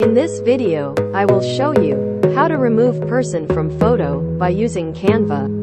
In this video, I will show you how to remove person from photo by using Canva.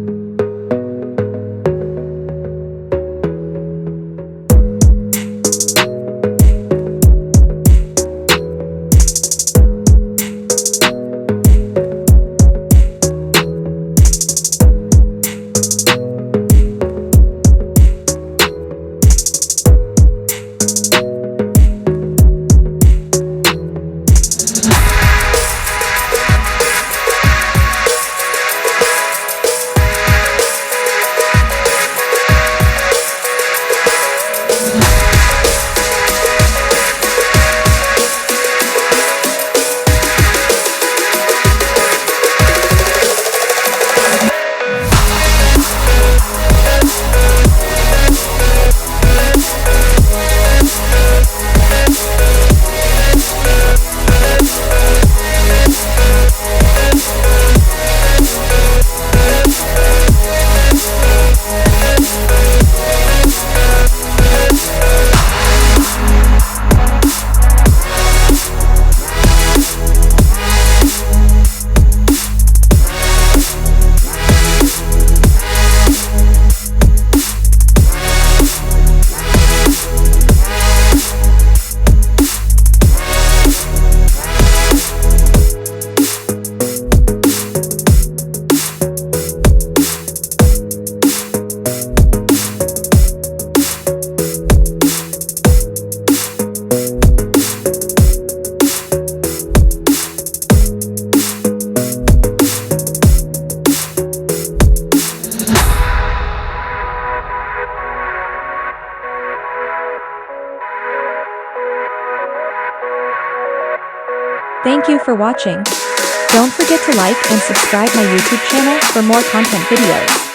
Thank you for watching. Don't forget to like and subscribe my YouTube channel for more content videos.